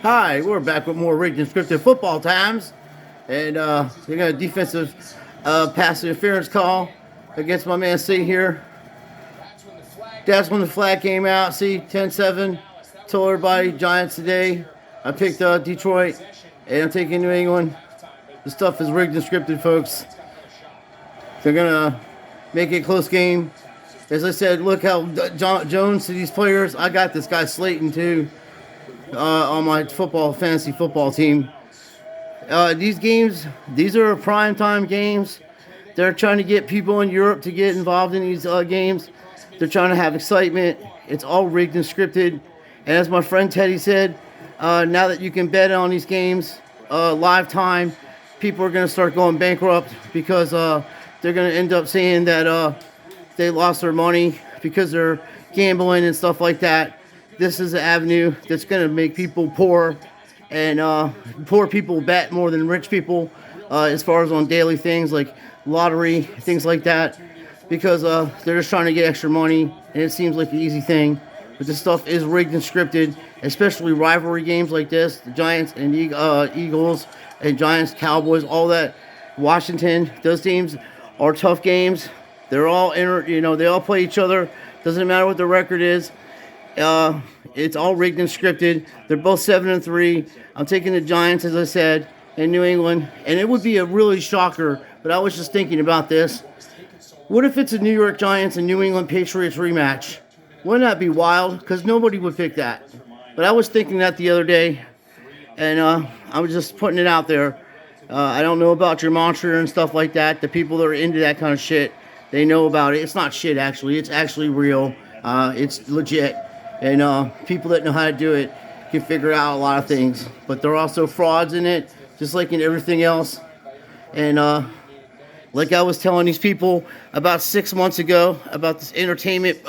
Hi, we're back with more rigged and scripted football times, and we got a defensive pass interference call against my man C here. That's when the flag came out. See, 10-7. Told everybody Giants today. I picked Detroit, and I'm taking New England. The stuff is rigged and scripted, folks. They're gonna make it a close game. As I said, look how Jones to these players. I got this guy Slayton too. On my fantasy football team. These games, these are prime time games. They're trying to get people in Europe to get involved in these games. They're trying to have excitement. It's all rigged and scripted. And as my friend Teddy said, now that you can bet on these games live time, people are going to start going bankrupt because they're going to end up saying that they lost their money because they're gambling and stuff like that. This is an avenue that's going to make people poor, and poor people bet more than rich people as far as on daily things like lottery, things like that, because they're just trying to get extra money, and it seems like an easy thing. But this stuff is rigged and scripted, especially rivalry games like this, the Giants and Eagles and Giants, Cowboys, all that. Washington, those teams are tough games. They're all they all play each other. Doesn't matter what the record is. It's all rigged and scripted. They're both 7-3. I'm taking the Giants, as I said, in New England, and it would be a really shocker. But I was just thinking about this. What if it's a New York Giants and New England Patriots rematch? Wouldn't that be wild? Because nobody would pick that. But I was thinking that the other day, and I was just putting it out there. I don't know about your mantra and stuff like that. The people that are into that kind of shit, they know about it. It's not shit, actually. It's actually real. It's legit. And people that know how to do it can figure out a lot of things. But there are also frauds in it, just like in everything else. And like I was telling these people about 6 months ago about this entertainment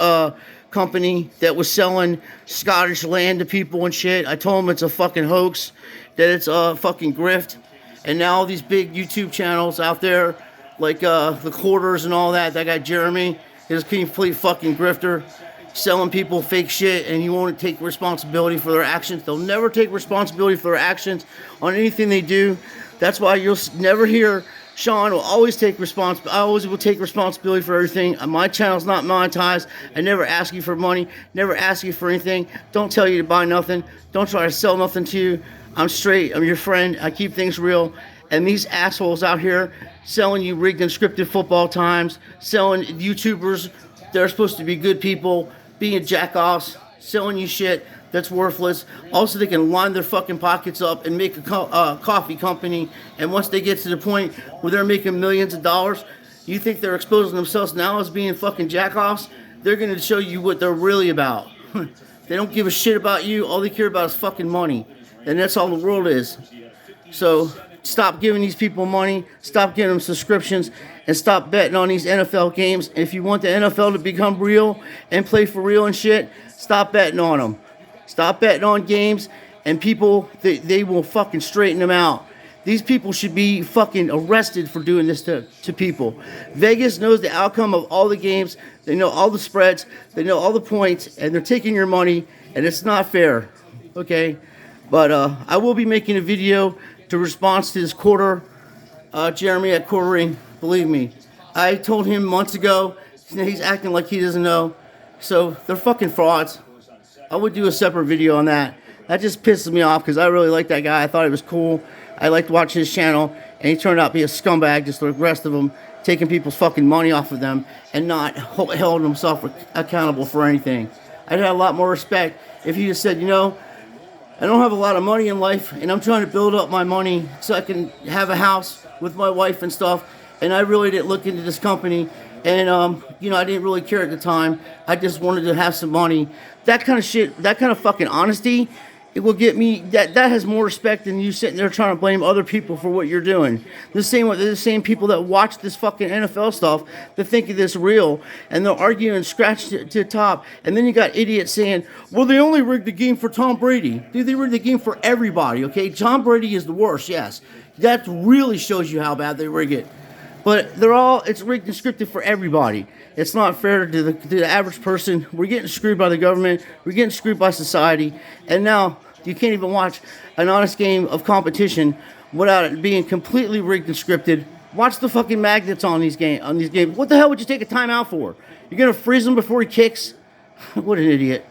company that was selling Scottish land to people and shit. I told them it's a fucking hoax, that it's a fucking grift. And now all these big YouTube channels out there, like the Quarters and all that, that guy Jeremy is a complete fucking grifter. Selling people fake shit, and he won't take responsibility for their actions. They'll never take responsibility for their actions on anything they do. That's why you'll never hear Sean will always take responsibility. I always will take responsibility for everything. My channel's not monetized. I never ask you for money. Never ask you for anything. Don't tell you to buy nothing. Don't try to sell nothing to you. I'm straight. I'm your friend. I keep things real. And these assholes out here selling you rigged and scripted football times, selling YouTubers, they're supposed to be good people, being jack-offs, selling you shit that's worthless. Also, they can line their fucking pockets up and make a coffee company. And once they get to the point where they're making millions of dollars, you think they're exposing themselves now as being fucking jack-offs? They're going to show you what they're really about. They don't give a shit about you. All they care about is fucking money. And that's all the world is. So stop giving these people money. Stop giving them subscriptions. And stop betting on these NFL games. If you want the NFL to become real and play for real and shit, stop betting on them. Stop betting on games, and people, they will fucking straighten them out. These people should be fucking arrested for doing this to people. Vegas knows the outcome of all the games. They know all the spreads. They know all the points, and they're taking your money, and it's not fair. Okay? But I will be making a video to respond to this Jeremy at Quartering. Believe me, I told him months ago. He's acting like he doesn't know. So they're fucking frauds. I would do a separate video on that. That just pisses me off because I really like that guy. I thought he was cool. I liked watching his channel, and he turned out to be a scumbag, just like the rest of them, taking people's fucking money off of them and not holding himself accountable for anything. I'd have a lot more respect if he just said, I don't have a lot of money in life, and I'm trying to build up my money so I can have a house with my wife and stuff. And I really didn't look into this company, and I didn't really care at the time. I just wanted to have some money. That kind of shit, that kind of fucking honesty, it will get me. That has more respect than you sitting there trying to blame other people for what you're doing. The same people that watch this fucking NFL stuff that think this real, and they'll argue and scratch to the top. And then you got idiots saying, "Well, they only rigged the game for Tom Brady." Dude, they rigged the game for everybody. Okay, Tom Brady is the worst. Yes, that really shows you how bad they rig it. But it's rigged and scripted for everybody. It's not fair to the average person. We're getting screwed by the government. We're getting screwed by society. And now You can't even watch an honest game of competition without it being completely rigged and scripted. Watch the fucking magnets on these games. What the hell would you take a timeout for? You're gonna freeze him before he kicks? What an idiot.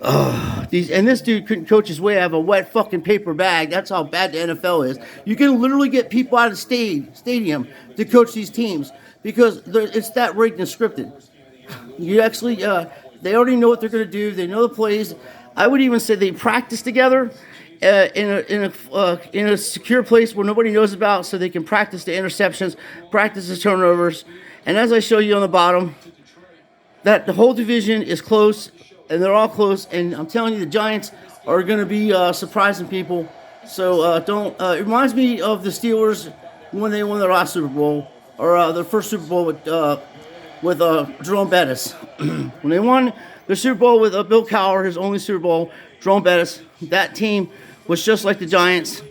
And this dude couldn't coach his way out of a wet fucking paper bag. That's how bad the NFL is. You can literally get people out of the stadium to coach these teams because it's that rigged and scripted. You actually, they already know what they're going to do. They know the plays. I would even say they practice together in a secure place where nobody knows about, so they can practice the interceptions, practice the turnovers. And as I show you on the bottom, that the whole division is close, and they're all close. And I'm telling you, the Giants are going to be surprising people. So don't. It reminds me of the Steelers when they won their last Super Bowl, or their first Super Bowl with Jerome Bettis. When they won the Super Bowl with Bill Cowher, his only Super Bowl, Jerome Bettis, that team was just like the Giants.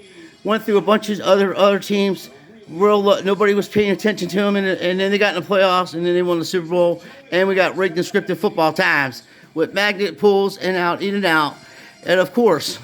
Went through a bunch of other teams. Nobody was paying attention to them, and then they got in the playoffs, and then they won the Super Bowl. And we got rigged and scripted football times with magnet pulls in and out. And of course,